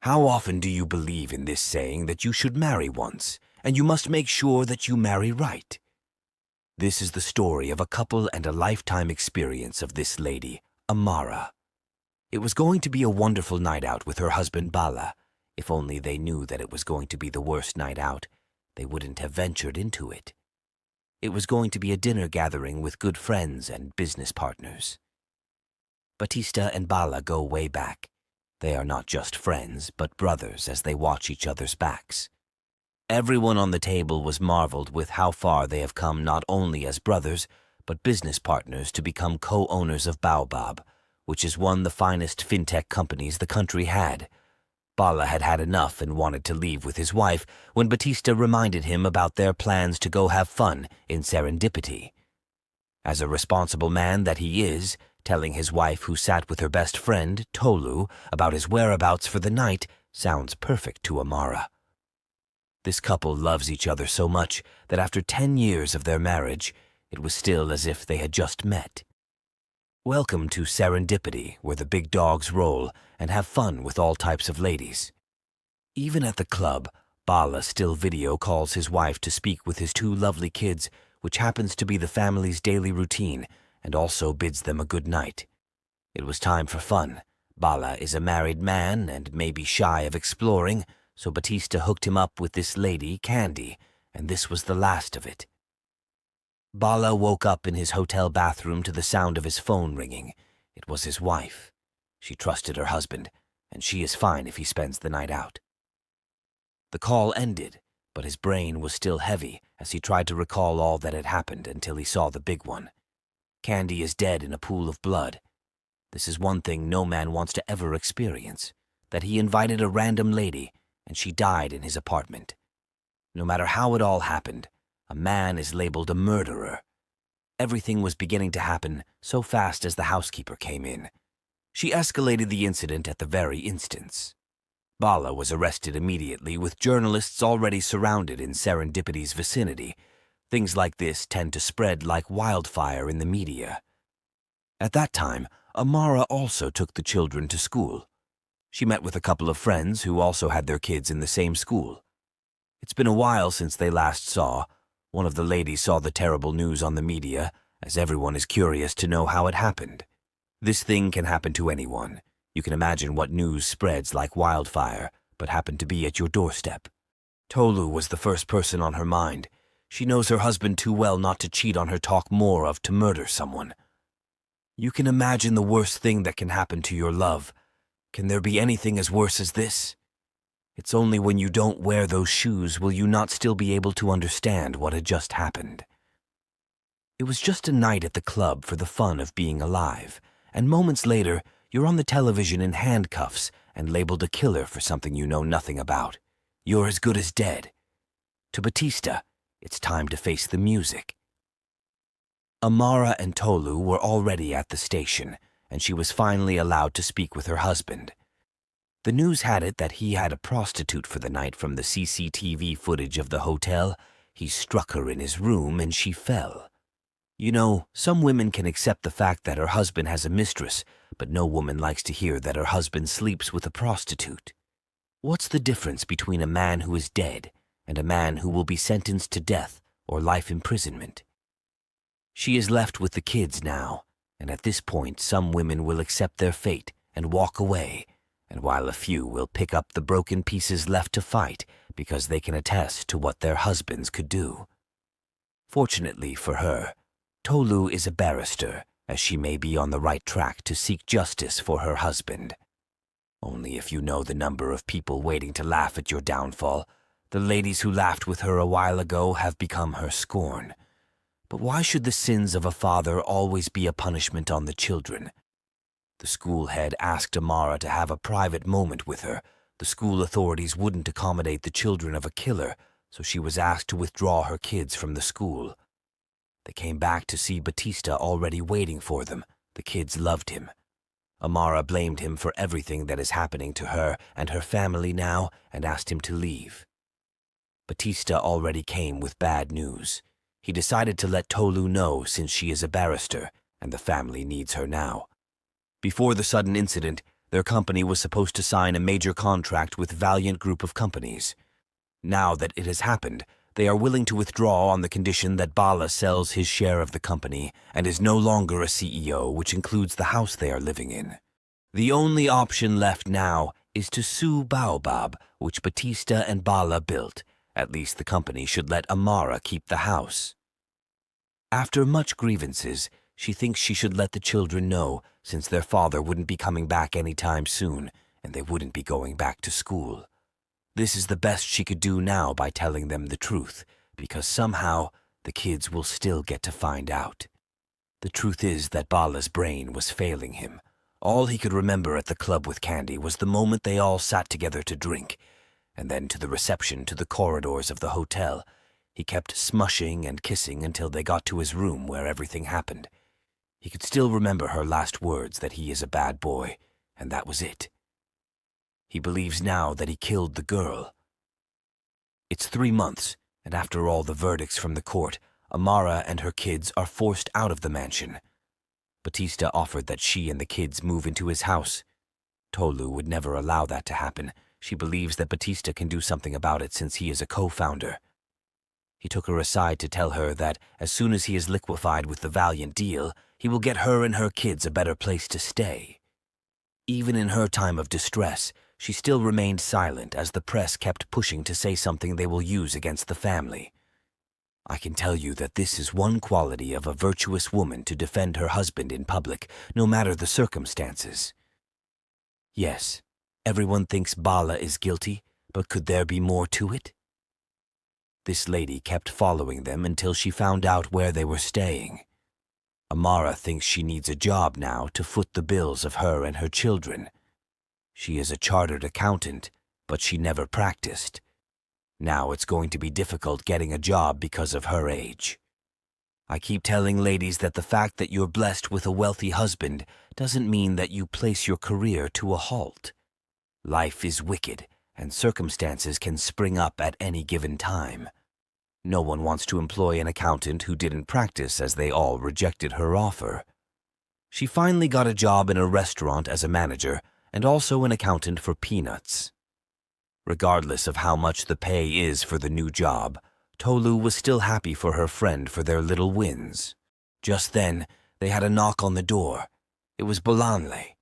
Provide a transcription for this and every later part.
How often do you believe in this saying that you should marry once, and you must make sure that you marry right? This is the story of a couple and a lifetime experience of this lady, Amara. It was going to be a wonderful night out with her husband Bala. If only they knew that it was going to be the worst night out, they wouldn't have ventured into it. It was going to be a dinner gathering with good friends and business partners. Batista and Bala go way back. They are not just friends, but brothers as they watch each other's backs. Everyone on the table was marveled with how far they have come not only as brothers, but business partners to become co-owners of Baobab, which is one of the finest fintech companies the country had. Bala had had enough and wanted to leave with his wife when Batista reminded him about their plans to go have fun in Serendipity. As a responsible man that he is, telling his wife who sat with her best friend, Tolu, about his whereabouts for the night sounds perfect to Amara. This couple loves each other so much that after 10 years of their marriage, it was still as if they had just met. Welcome to Serendipity, where the big dogs roll and have fun with all types of ladies. Even at the club, Bala still video calls his wife to speak with his two lovely kids, which happens to be the family's daily routine, and also bids them a good night. It was time for fun. Bala is a married man and may be shy of exploring, so Batista hooked him up with this lady, Candy, and this was the last of it. Bala woke up in his hotel bathroom to the sound of his phone ringing. It was his wife. She trusted her husband, and she is fine if he spends the night out. The call ended, but his brain was still heavy as he tried to recall all that had happened until he saw the big one. Candy is dead in a pool of blood. This is one thing no man wants to ever experience, that he invited a random lady, and she died in his apartment. No matter how it all happened, a man is labeled a murderer. Everything was beginning to happen so fast as the housekeeper came in. She escalated the incident at the very instance. Bala was arrested immediately, with journalists already surrounded in Serendipity's vicinity. Things like this tend to spread like wildfire in the media. At that time, Amara also took the children to school. She met with a couple of friends who also had their kids in the same school. It's been a while since they last saw. One of the ladies saw the terrible news on the media, as everyone is curious to know how it happened. This thing can happen to anyone. You can imagine what news spreads like wildfire, but happened to be at your doorstep. Tolu was the first person on her mind. She knows her husband too well not to cheat on her, talk more of to murder someone. You can imagine the worst thing that can happen to your love. Can there be anything as worse as this? It's only when you don't wear those shoes will you not still be able to understand what had just happened. It was just a night at the club for the fun of being alive, and moments later, you're on the television in handcuffs and labeled a killer for something you know nothing about. You're as good as dead. To Batista, it's time to face the music. Amara and Tolu were already at the station, and she was finally allowed to speak with her husband. The news had it that he had a prostitute for the night from the CCTV footage of the hotel. He struck her in his room and she fell. You know, some women can accept the fact that her husband has a mistress, but no woman likes to hear that her husband sleeps with a prostitute. What's the difference between a man who is dead and a man who will be sentenced to death or life imprisonment? She is left with the kids now, and at this point some women will accept their fate and walk away, and while a few will pick up the broken pieces left to fight because they can attest to what their husbands could do. Fortunately for her, Tolu is a barrister, as she may be on the right track to seek justice for her husband. Only if you know the number of people waiting to laugh at your downfall, the ladies who laughed with her a while ago have become her scorn. But why should the sins of a father always be a punishment on the children? The school head asked Amara to have a private moment with her. The school authorities wouldn't accommodate the children of a killer, so she was asked to withdraw her kids from the school. They came back to see Batista already waiting for them. The kids loved him. Amara blamed him for everything that is happening to her and her family now and asked him to leave. Batista already came with bad news. He decided to let Tolu know since she is a barrister and the family needs her now. Before the sudden incident, Their company was supposed to sign a major contract with Valiant Group of companies. Now that it has happened, they are willing to withdraw on the condition that Bala sells his share of the company and is no longer a CEO, which includes the house they are living in. The only option left now is to sue Baobab, which Batista and Bala built. At least the company should let Amara keep the house. After much grievances, she thinks she should let the children know, since their father wouldn't be coming back anytime soon, and they wouldn't be going back to school. This is the best she could do now by telling them the truth, because somehow the kids will still get to find out. The truth is that Bala's brain was failing him. All he could remember at the club with Candy was the moment they all sat together to drink, and then to the reception to the corridors of the hotel. He kept smushing and kissing until they got to his room where everything happened. He could still remember her last words that he is a bad boy, and that was it. He believes now that he killed the girl. It's 3 months, and after all the verdicts from the court, Amara and her kids are forced out of the mansion. Batista offered that she and the kids move into his house. Tolu would never allow that to happen. She believes that Batista can do something about it since he is a co-founder. He took her aside to tell her that as soon as he is liquefied with the Valiant deal, he will get her and her kids a better place to stay. Even in her time of distress, she still remained silent as the press kept pushing to say something they will use against the family. I can tell you that this is one quality of a virtuous woman, to defend her husband in public, no matter the circumstances. Yes, everyone thinks Bala is guilty, but could there be more to it? This lady kept following them until she found out where they were staying. Amara thinks she needs a job now to foot the bills of her and her children. She is a chartered accountant, but she never practiced. Now it's going to be difficult getting a job because of her age. I keep telling ladies that the fact that you're blessed with a wealthy husband doesn't mean that you place your career to a halt. Life is wicked, and circumstances can spring up at any given time. No one wants to employ an accountant who didn't practice, as they all rejected her offer. She finally got a job in a restaurant as a manager, and also an accountant for peanuts. Regardless of how much the pay is for the new job, Tolu was still happy for her friend for their little wins. Just then, they had a knock on the door. It was Bolanle.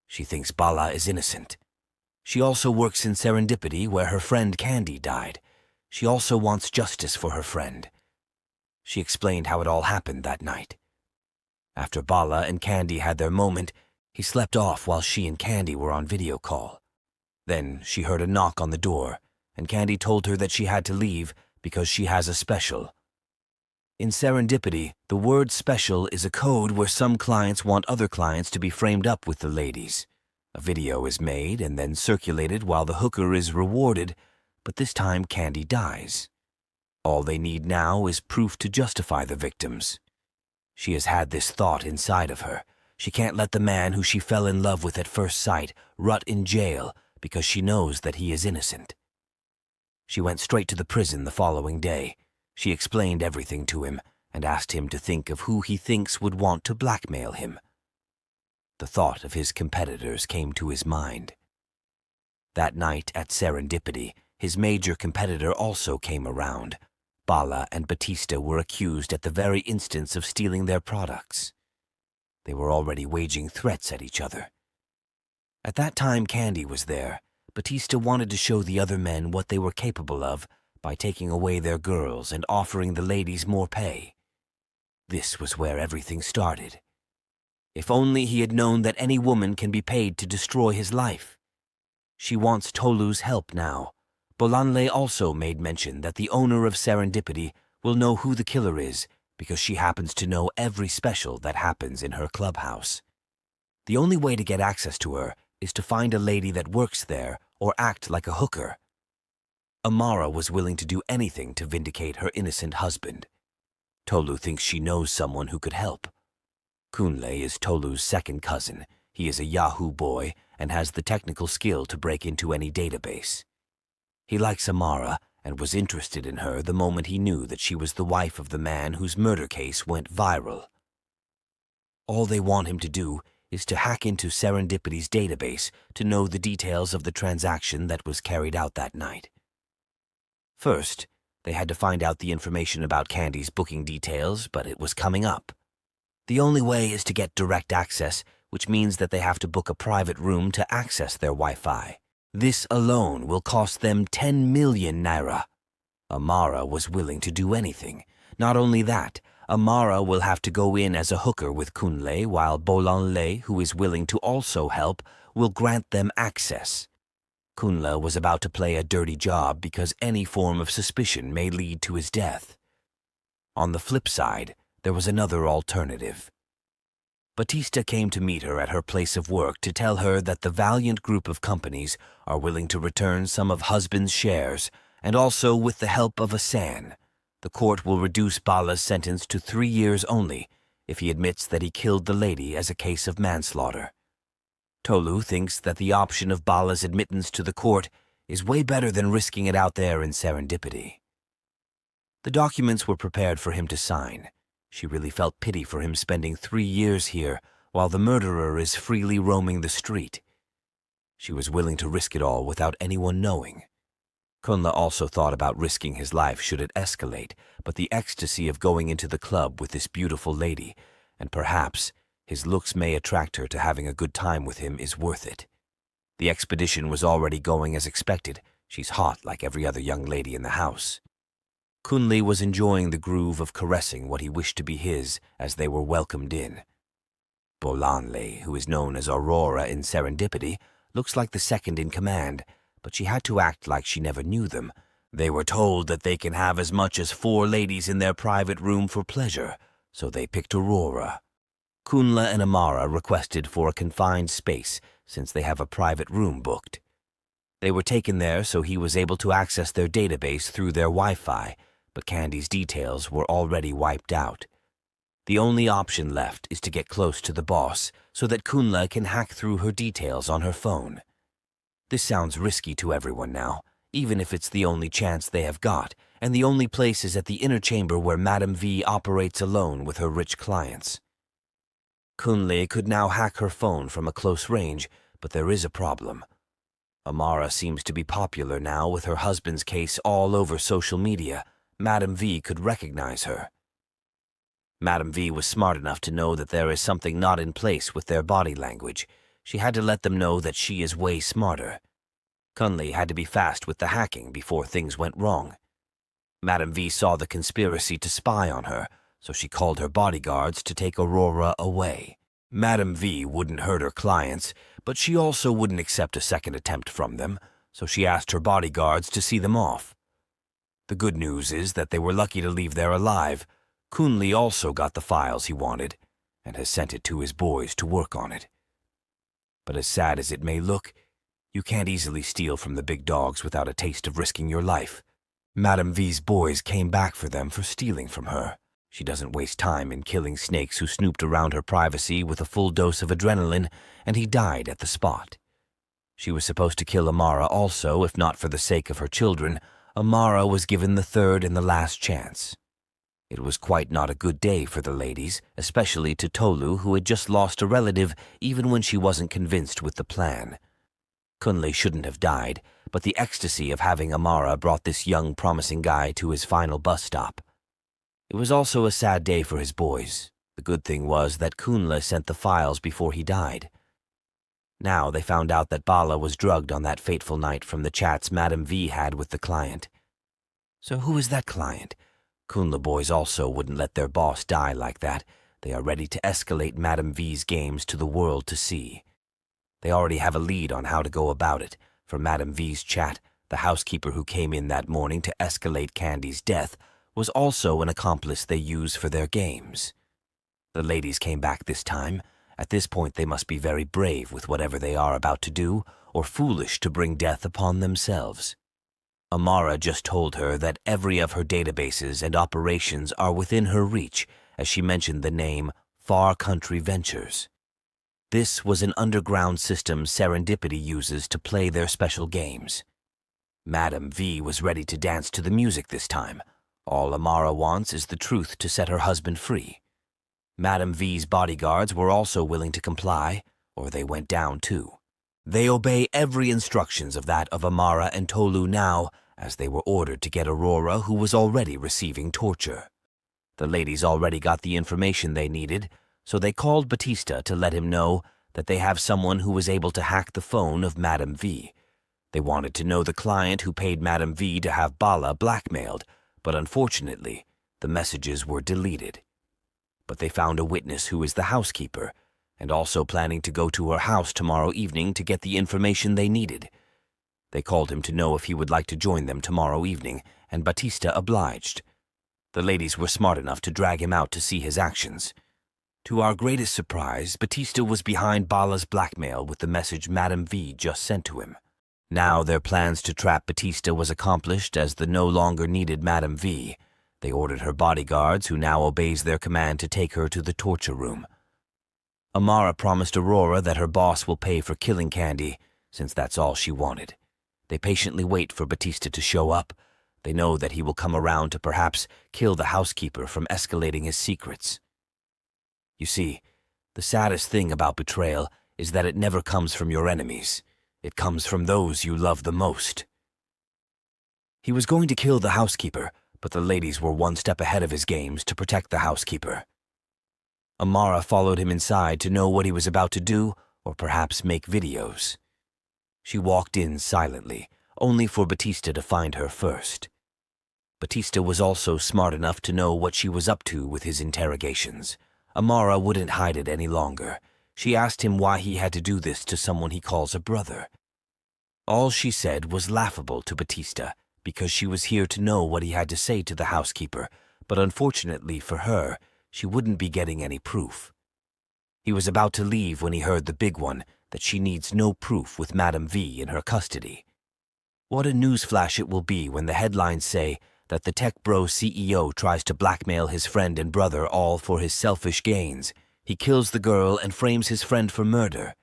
She thinks Bala is innocent. She also works in Serendipity, where her friend Candy died. She also wants justice for her friend. She explained how it all happened that night. After Bala and Candy had their moment, he slept off while she and Candy were on video call. Then she heard a knock on the door, and Candy told her that she had to leave because she has a special. In Serendipity, the word special is a code where some clients want other clients to be framed up with the ladies. A video is made and then circulated while the hooker is rewarded, but this time Candy dies. All they need now is proof to justify the victims. She has had this thought inside of her. She can't let the man who she fell in love with at first sight rot in jail because she knows that he is innocent. She went straight to the prison the following day. She explained everything to him and asked him to think of who he thinks would want to blackmail him. The thought of his competitors came to his mind. That night at Serendipity, his major competitor also came around. Bala and Batista were accused at the very instance of stealing their products. They were already waging threats at each other. At that time Candy was there. Batista wanted to show the other men what they were capable of by taking away their girls and offering the ladies more pay. This was where everything started. If only he had known that any woman can be paid to destroy his life. She wants Tolu's help now. Bolanle also made mention that the owner of Serendipity will know who the killer is because she happens to know every special that happens in her clubhouse. The only way to get access to her is to find a lady that works there or act like a hooker. Amara was willing to do anything to vindicate her innocent husband. Tolu thinks she knows someone who could help. Kunle is Tolu's second cousin. He is a Yahoo boy and has the technical skill to break into any database. He likes Amara and was interested in her the moment he knew that she was the wife of the man whose murder case went viral. All they want him to do is to hack into Serendipity's database to know the details of the transaction that was carried out that night. First, they had to find out the information about Candy's booking details, but it was coming up. The only way is to get direct access, which means that they have to book a private room to access their Wi-Fi. This alone will cost them 10 million naira. Amara was willing to do anything. Not only that, Amara will have to go in as a hooker with Kunle, while Bolanle, who is willing to also help, will grant them access. Kunle was about to play a dirty job because any form of suspicion may lead to his death. On the flip side, there was another alternative. Batista came to meet her at her place of work to tell her that the valiant group of companies are willing to return some of husband's shares, and also with the help of Asan. The court will reduce Bala's sentence to 3 years only if he admits that he killed the lady as a case of manslaughter. Tolu thinks that the option of Bala's admittance to the court is way better than risking it out there in Serendipity. The documents were prepared for him to sign. She really felt pity for him spending 3 years here while the murderer is freely roaming the street. She was willing to risk it all without anyone knowing. Kunle also thought about risking his life should it escalate, but the ecstasy of going into the club with this beautiful lady, and perhaps his looks may attract her to having a good time with him, is worth it. The expedition was already going as expected. She's hot like every other young lady in the house. Kunle was enjoying the groove of caressing what he wished to be his as they were welcomed in. Bolanle, who is known as Aurora in Serendipity, looks like the second in command, but she had to act like she never knew them. They were told that they can have as much as 4 ladies in their private room for pleasure, so they picked Aurora. Kunle and Amara requested for a confined space since they have a private room booked. They were taken there so he was able to access their database through their Wi-Fi, but Candy's details were already wiped out. The only option left is to get close to the boss so that Kunle can hack through her details on her phone. This sounds risky to everyone now, even if it's the only chance they have got, and the only place is at the inner chamber where Madame V operates alone with her rich clients. Kunle could now hack her phone from a close range, but there is a problem. Amara seems to be popular now with her husband's case all over social media. Madame V could recognize her. Madame V was smart enough to know that there is something not in place with their body language. She had to let them know that she is way smarter. Kunle had to be fast with the hacking before things went wrong. Madame V saw the conspiracy to spy on her, so she called her bodyguards to take Aurora away. Madame V wouldn't hurt her clients, but she also wouldn't accept a second attempt from them, so she asked her bodyguards to see them off. The good news is that they were lucky to leave there alive. Kunle also got the files he wanted, and has sent it to his boys to work on it. But as sad as it may look, you can't easily steal from the big dogs without a taste of risking your life. Madame V's boys came back for them for stealing from her. She doesn't waste time in killing snakes who snooped around her privacy with a full dose of adrenaline, and he died at the spot. She was supposed to kill Amara also, if not for the sake of her children. Amara was given the third and the last chance. It was quite not a good day for the ladies, especially to Tolu, who had just lost a relative even when she wasn't convinced with the plan. Kunle shouldn't have died, but the ecstasy of having Amara brought this young, promising guy to his final bus stop. It was also a sad day for his boys. The good thing was that Kunle sent the files before he died. Now they found out that Bala was drugged on that fateful night from the chats Madame V had with the client. So who is that client? Kunle boys also wouldn't let their boss die like that. They are ready to escalate Madame V's games to the world to see. They already have a lead on how to go about it. For Madame V's chat, the housekeeper who came in that morning to escalate Candy's death was also an accomplice they use for their games. The ladies came back this time. At this point they must be very brave with whatever they are about to do, or foolish to bring death upon themselves. Amara just told her that every of her databases and operations are within her reach, as she mentioned the name Far Country Ventures. This was an underground system Serendipity uses to play their special games. Madame V was ready to dance to the music this time. All Amara wants is the truth to set her husband free. Madam V's bodyguards were also willing to comply, or they went down too. They obey every instructions of that of Amara and Tolu now, as they were ordered to get Aurora, who was already receiving torture. The ladies already got the information they needed, so they called Batista to let him know that they have someone who was able to hack the phone of Madam V. They wanted to know the client who paid Madam V to have Bala blackmailed, but unfortunately, the messages were deleted. But they found a witness who is the housekeeper, and also planning to go to her house tomorrow evening to get the information they needed. They called him to know if he would like to join them tomorrow evening, and Batista obliged. The ladies were smart enough to drag him out to see his actions. To our greatest surprise, Batista was behind Bala's blackmail with the message Madam V just sent to him. Now their plans to trap Batista was accomplished as the no longer needed Madam V. They ordered her bodyguards, who now obeys their command, to take her to the torture room. Amara promised Aurora that her boss will pay for killing Candy, since that's all she wanted. They patiently wait for Batista to show up. They know that he will come around to perhaps kill the housekeeper from escalating his secrets. You see, the saddest thing about betrayal is that it never comes from your enemies. It comes from those you love the most. He was going to kill the housekeeper, but the ladies were one step ahead of his games to protect the housekeeper. Amara followed him inside to know what he was about to do, or perhaps make videos. She walked in silently, only for Batista to find her first. Batista was also smart enough to know what she was up to with his interrogations. Amara wouldn't hide it any longer. She asked him why he had to do this to someone he calls a brother. All she said was laughable to Batista, because she was here to know what he had to say to the housekeeper, but unfortunately for her, she wouldn't be getting any proof. He was about to leave when he heard the big one, that she needs no proof with Madam V in her custody. What a newsflash it will be when the headlines say that the Tech Bro CEO tries to blackmail his friend and brother all for his selfish gains. He kills the girl and frames his friend for murder.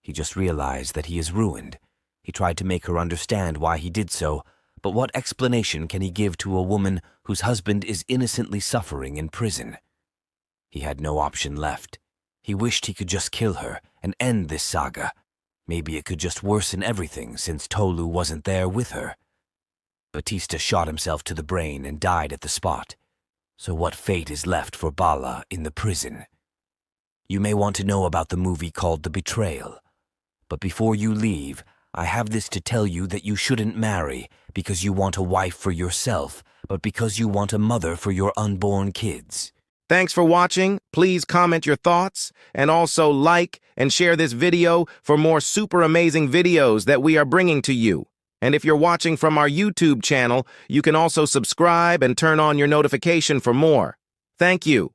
He just realized that he is ruined. He tried to make her understand why he did so, but what explanation can he give to a woman whose husband is innocently suffering in prison? He had no option left. He wished he could just kill her and end this saga. Maybe it could just worsen everything since Tolu wasn't there with her. Batista shot himself to the brain and died at the spot. So what fate is left for Bala in the prison? You may want to know about the movie called The Betrayal. But before you leave, I have this to tell you that you shouldn't marry because you want a wife for yourself, but because you want a mother for your unborn kids. Thanks for watching. Please comment your thoughts and also like and share this video for more super amazing videos that we are bringing to you. And if you're watching from our YouTube channel, you can also subscribe and turn on your notification for more. Thank you.